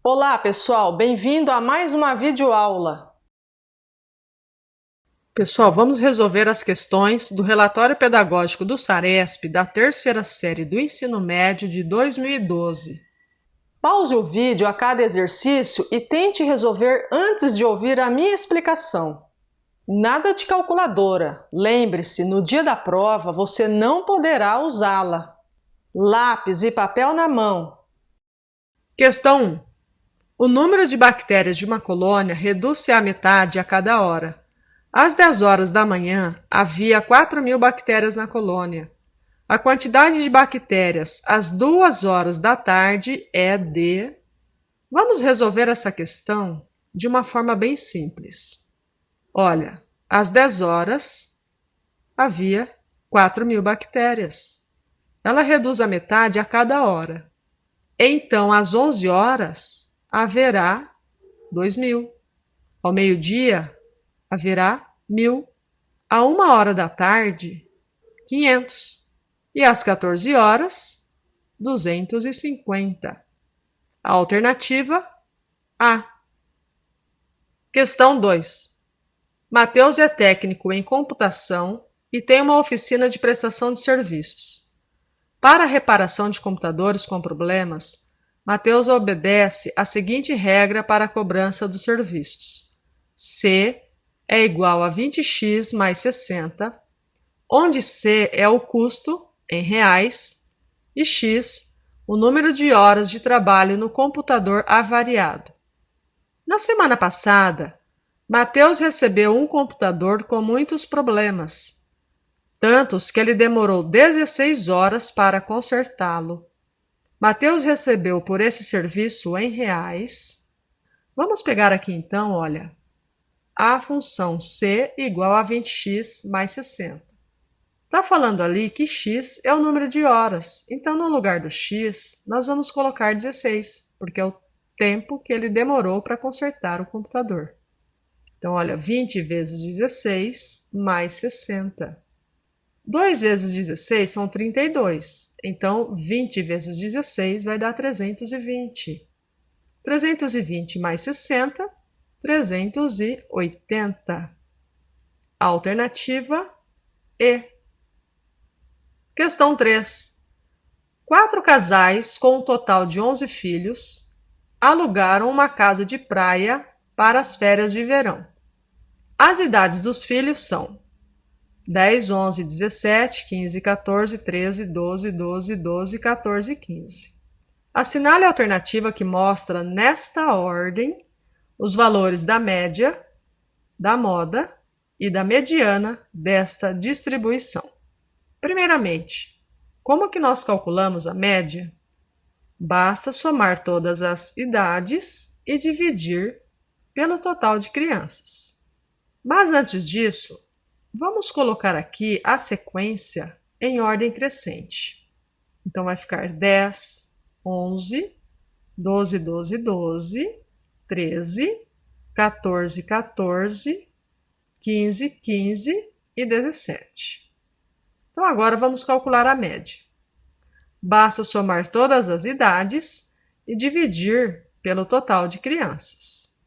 Olá, pessoal! Bem-vindo a mais uma videoaula. Pessoal, vamos resolver as questões do relatório pedagógico do SARESP da terceira série do ensino médio de 2012. Pause o vídeo a cada exercício e tente resolver antes de ouvir a minha explicação. Nada de calculadora. Lembre-se, no dia da prova você não poderá usá-la. Lápis e papel na mão. Questão 1. O número de bactérias de uma colônia reduz-se à metade a cada hora. Às 10 horas da manhã, havia 4.000 bactérias na colônia. A quantidade de bactérias às 2 horas da tarde é de... Vamos resolver essa questão de uma forma bem simples. Olha, às 10 horas havia 4.000 bactérias. Ela reduz a metade a cada hora. Então, às 11 horas, haverá 2.000. Ao meio-dia, haverá 1.000. À 1 hora da tarde, 500. E às 14 horas, 250. A alternativa A. Questão 2. Mateus é técnico em computação e tem uma oficina de prestação de serviços. Para a reparação de computadores com problemas, Mateus obedece à seguinte regra para a cobrança dos serviços. C é igual a 20x mais 60, onde C é o custo, em reais, e x, o número de horas de trabalho no computador avariado. Na semana passada, Mateus recebeu um computador com muitos problemas, tantos que ele demorou 16 horas para consertá-lo. Mateus recebeu por esse serviço em reais. Vamos pegar aqui então, olha, a função C igual a 20x mais 60. Está falando ali que x é o número de horas, então no lugar do x nós vamos colocar 16, porque é o tempo que ele demorou para consertar o computador. Então, olha, 20 vezes 16 mais 60. 2 vezes 16 são 32, então 20 vezes 16 vai dar 320. 320 mais 60, 380. Alternativa E. Questão 3. 4 casais com um total de 11 filhos alugaram uma casa de praia para as férias de verão. As idades dos filhos são 10, 11, 17, 15, 14, 13, 12, 12, 12, 14 e 15. Assinale a alternativa que mostra, nesta ordem, os valores da média, da moda e da mediana desta distribuição. Primeiramente, como que nós calculamos a média? Basta somar todas as idades e dividir pelo total de crianças. Mas antes disso, vamos colocar aqui a sequência em ordem crescente. Então, vai ficar 10, 11, 12, 12, 12, 13, 14, 14, 15, 15 e 17. Então, agora vamos calcular a média. Basta somar todas as idades e dividir pelo total de crianças.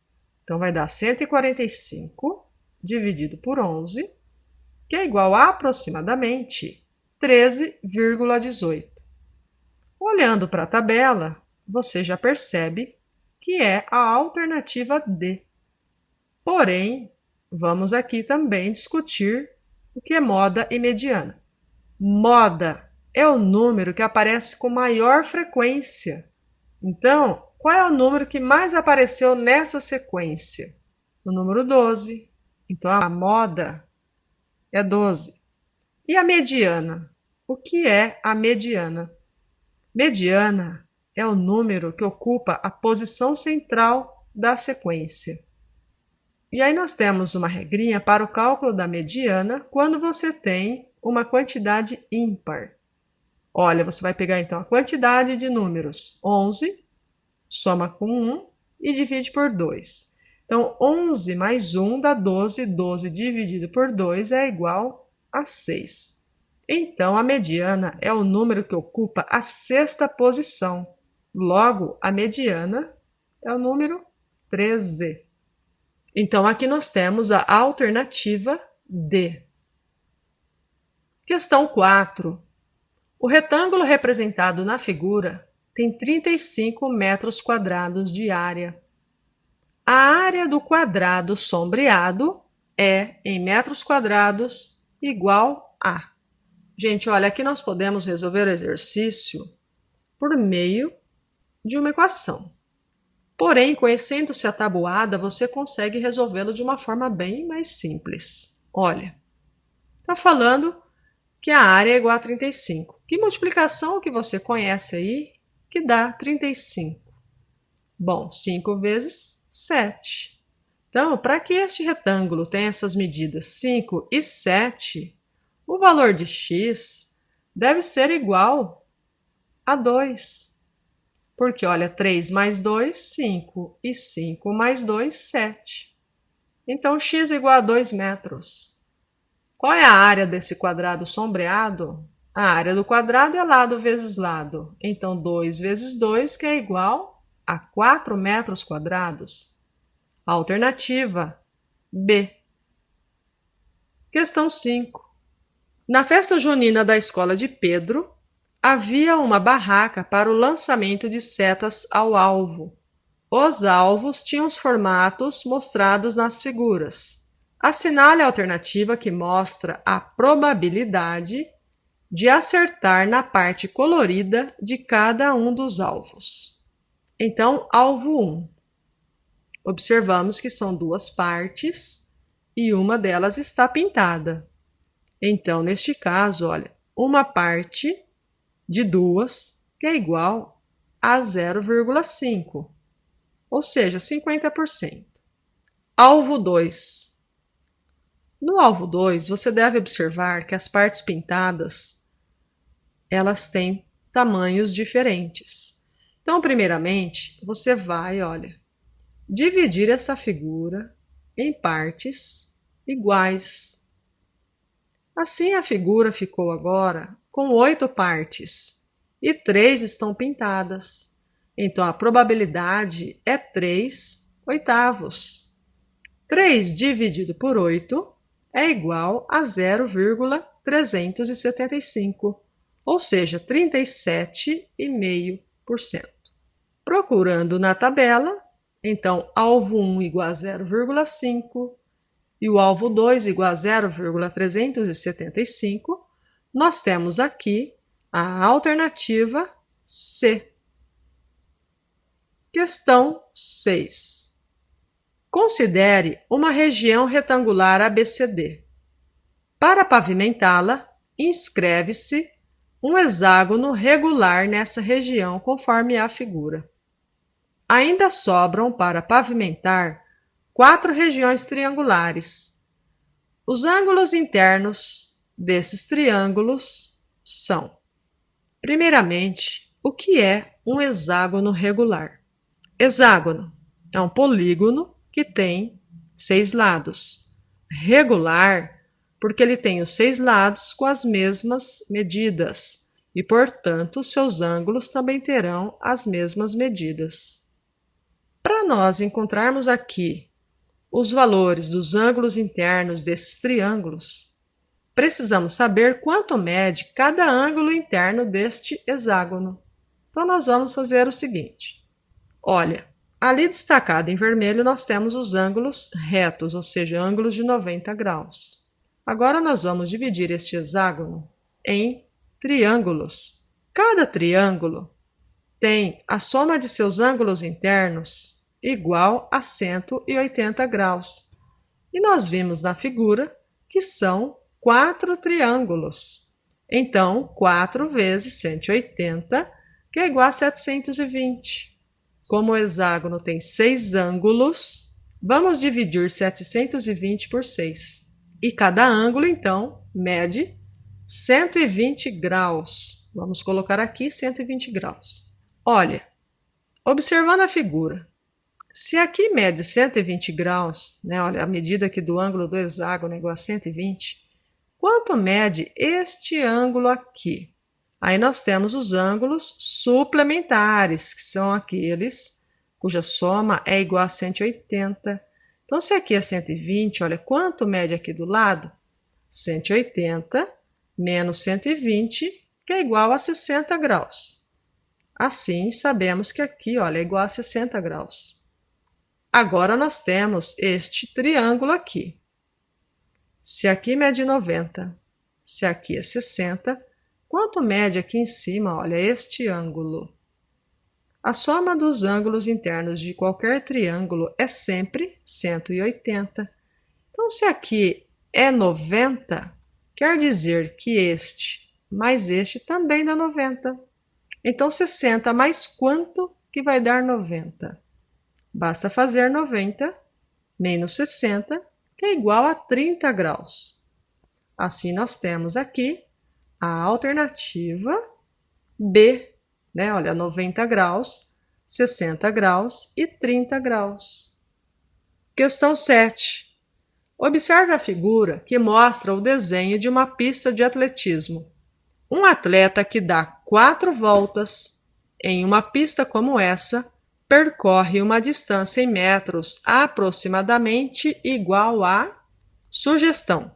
Então, vai dar 145 dividido por 11, que é igual a aproximadamente 13,18. Olhando para a tabela, você já percebe que é a alternativa D. Porém, vamos aqui também discutir o que é moda e mediana. Moda é o número que aparece com maior frequência. Então, qual é o número que mais apareceu nessa sequência? O número 12. Então, a moda é 12. E a mediana? O que é a mediana? Mediana é o número que ocupa a posição central da sequência. E aí nós temos uma regrinha para o cálculo da mediana quando você tem uma quantidade ímpar. Olha, você vai pegar então a quantidade de números 11, soma com 1 e divide por 2. Então, 11 mais 1 dá 12, 12 dividido por 2 é igual a 6. Então, a mediana é o número que ocupa a sexta posição. Logo, a mediana é o número 13. Então, aqui nós temos a alternativa D. Questão 4. O retângulo representado na figura tem 35 metros quadrados de área. A área do quadrado sombreado é, em metros quadrados, igual a... Gente, olha, aqui nós podemos resolver o exercício por meio de uma equação. Porém, conhecendo-se a tabuada, você consegue resolvê-lo de uma forma bem mais simples. Olha, está falando que a área é igual a 35. Que multiplicação que você conhece aí que dá 35? Bom, 5 vezes 7. Então, para que este retângulo tenha essas medidas 5 e 7, o valor de x deve ser igual a 2. Porque, olha, 3 mais 2, 5. E 5 mais 2, 7. Então, x é igual a 2 metros. Qual é a área desse quadrado sombreado? A área do quadrado é lado vezes lado. Então, 2 vezes 2, que é igual a 4 metros quadrados. Alternativa B. Questão 5. Na festa junina da escola de Pedro, havia uma barraca para o lançamento de setas ao alvo. Os alvos tinham os formatos mostrados nas figuras. Assinale a alternativa que mostra a probabilidade de acertar na parte colorida de cada um dos alvos. Então, alvo 1. Observamos que são duas partes e uma delas está pintada. Então, neste caso, olha, uma parte de 2, que é igual a 0,5, ou seja, 50%. Alvo 2. No alvo 2, você deve observar que as partes pintadas, elas têm tamanhos diferentes. Então, primeiramente, você vai, olha, dividir essa figura em partes iguais. Assim, a figura ficou agora com 8 partes e 3 estão pintadas. Então, a probabilidade é 3 oitavos. 3 dividido por 8 é igual a 0,375, ou seja, 37,5%. Procurando na tabela, então, alvo 1 igual a 0,5 e o alvo 2 igual a 0,375, nós temos aqui a alternativa C. Questão 6. Considere uma região retangular ABCD. Para pavimentá-la, inscreve-se um hexágono regular nessa região, conforme a figura. Ainda sobram para pavimentar 4 regiões triangulares. Os ângulos internos desses triângulos são: primeiramente, o que é um hexágono regular? Hexágono é um polígono que tem 6 lados. Regular, porque ele tem os 6 lados com as mesmas medidas e, portanto, seus ângulos também terão as mesmas medidas. Para nós encontrarmos aqui os valores dos ângulos internos desses triângulos, precisamos saber quanto mede cada ângulo interno deste hexágono. Então, nós vamos fazer o seguinte. Olha, ali destacado em vermelho nós temos os ângulos retos, ou seja, ângulos de 90 graus. Agora nós vamos dividir este hexágono em triângulos. Cada triângulo tem a soma de seus ângulos internos igual a 180 graus. E nós vimos na figura que são 4 triângulos. Então, 4 vezes 180, que é igual a 720. Como o hexágono tem 6 ângulos, vamos dividir 720 por 6. E cada ângulo, então, mede 120 graus. Vamos colocar aqui 120 graus. Olha, observando a figura, se aqui mede 120 graus, né, olha, a medida aqui do ângulo do hexágono é igual a 120, quanto mede este ângulo aqui? Aí nós temos os ângulos suplementares, que são aqueles cuja soma é igual a 180. Então, se aqui é 120, olha quanto mede aqui do lado? 180 menos 120, que é igual a 60 graus. Assim, sabemos que aqui, olha, é igual a 60 graus. Agora, nós temos este triângulo aqui. Se aqui mede 90, se aqui é 60, quanto mede aqui em cima, olha, este ângulo? A soma dos ângulos internos de qualquer triângulo é sempre 180. Então, se aqui é 90, quer dizer que este mais este também dá 90. Então, 60 mais quanto que vai dar 90? Basta fazer 90 menos 60, que é igual a 30 graus. Assim, nós temos aqui a alternativa B, né? Olha, 90 graus, 60 graus e 30 graus. Questão 7. Observe a figura que mostra o desenho de uma pista de atletismo. Um atleta que dá 4 voltas em uma pista como essa percorre uma distância em metros aproximadamente igual a... Sugestão: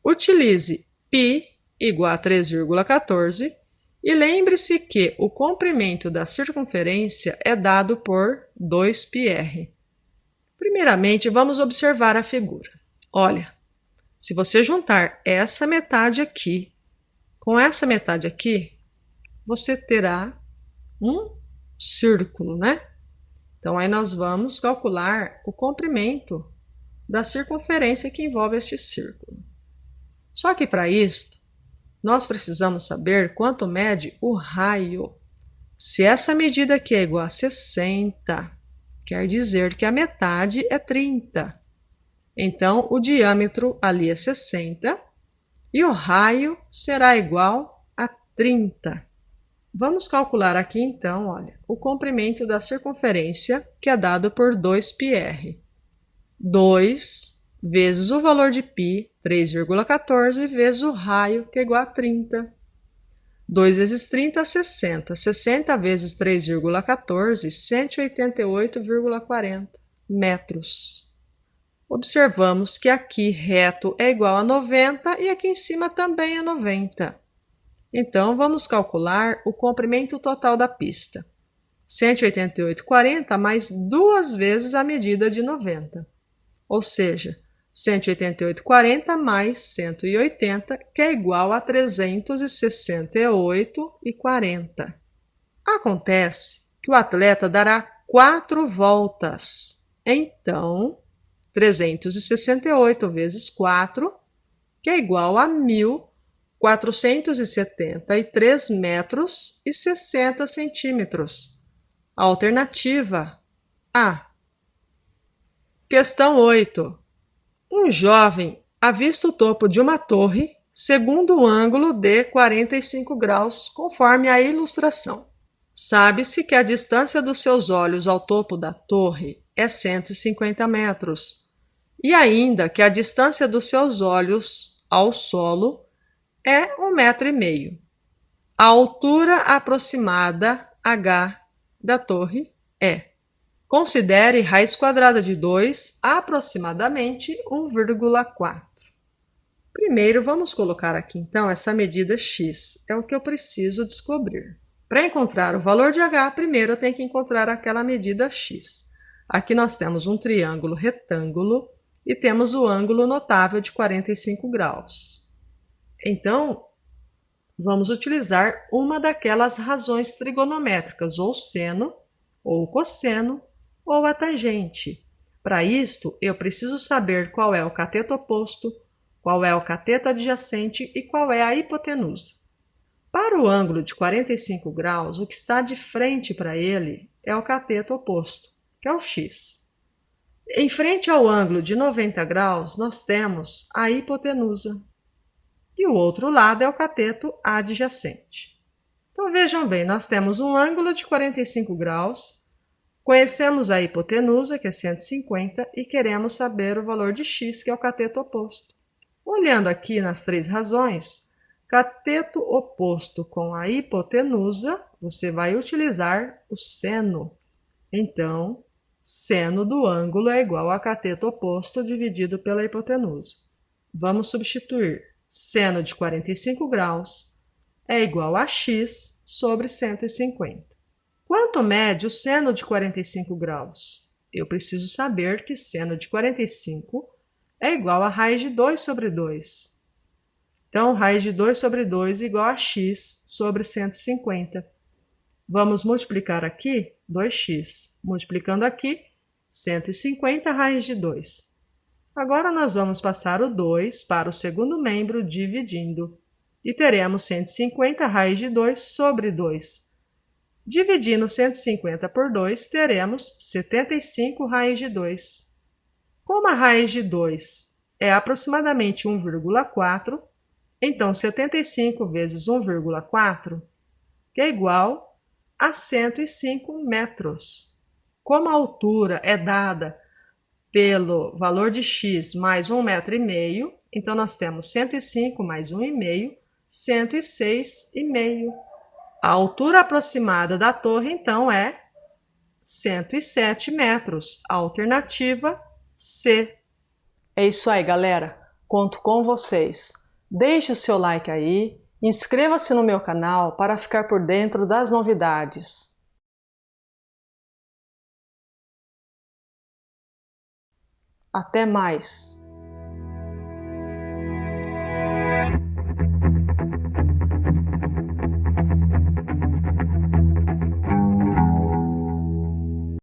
utilize π igual a 3,14 e lembre-se que o comprimento da circunferência é dado por 2πr. Primeiramente, vamos observar a figura. Olha, se você juntar essa metade aqui com essa metade aqui, você terá um círculo, né? Então, aí nós vamos calcular o comprimento da circunferência que envolve este círculo. Só que para isto, nós precisamos saber quanto mede o raio. Se essa medida aqui é igual a 60, quer dizer que a metade é 30. Então, o diâmetro ali é 60 e o raio será igual a 30. Vamos calcular aqui então, olha, o comprimento da circunferência, que é dado por 2πr. 2 vezes o valor de π, 3,14, vezes o raio, que é igual a 30. 2 vezes 30, 60. 60 vezes 3,14, 188,40 metros. Observamos que aqui reto é igual a 90 e aqui em cima também é 90. Então, vamos calcular o comprimento total da pista. 188,40 mais 2 vezes a medida de 90. Ou seja, 188,40 mais 180, que é igual a 368,40. Acontece que o atleta dará 4 voltas. Então, 368 vezes 4, que é igual a 1.473 metros e 60 centímetros. Alternativa A. Questão 8. Um jovem avista o topo de uma torre segundo o ângulo de 45 graus, conforme a ilustração. Sabe-se que a distância dos seus olhos ao topo da torre é 150 metros, e ainda que a distância dos seus olhos ao solo é 1,5 m. A altura aproximada h da torre é. Considere raiz quadrada de 2 aproximadamente 1,4. Primeiro, vamos colocar aqui então essa medida x, é o que eu preciso descobrir. Para encontrar o valor de h, primeiro eu tenho que encontrar aquela medida x. Aqui nós temos um triângulo retângulo e temos o ângulo notável de 45 graus. Então, vamos utilizar uma daquelas razões trigonométricas, ou seno, ou cosseno, ou a tangente. Para isto, eu preciso saber qual é o cateto oposto, qual é o cateto adjacente e qual é a hipotenusa. Para o ângulo de 45 graus, o que está de frente para ele é o cateto oposto, que é o x. Em frente ao ângulo de 90 graus, nós temos a hipotenusa. E o outro lado é o cateto adjacente. Então, vejam bem, nós temos um ângulo de 45 graus, conhecemos a hipotenusa, que é 150, e queremos saber o valor de x, que é o cateto oposto. Olhando aqui nas 3 razões, cateto oposto com a hipotenusa, você vai utilizar o seno. Então, seno do ângulo é igual a cateto oposto dividido pela hipotenusa. Vamos substituir. Seno de 45 graus é igual a x sobre 150. Quanto mede o seno de 45 graus? Eu preciso saber que seno de 45 é igual a raiz de 2 sobre 2. Então, raiz de 2 sobre 2 é igual a x sobre 150. Vamos multiplicar aqui 2x. Multiplicando aqui, 150 raiz de 2. Agora nós vamos passar o 2 para o segundo membro dividindo. E teremos 150 raiz de 2 sobre 2. Dividindo 150 por 2, teremos 75 raiz de 2. Como a raiz de 2 é aproximadamente 1,4, então 75 vezes 1,4 é igual a 105 metros. Como a altura é dada pelo valor de x mais 1,5 m, então nós temos 105 mais 1,5, 106,5. A altura aproximada da torre, então, é 107 metros. A alternativa C. É isso aí, galera. Conto com vocês. Deixe o seu like aí, inscreva-se no meu canal para ficar por dentro das novidades. Até mais!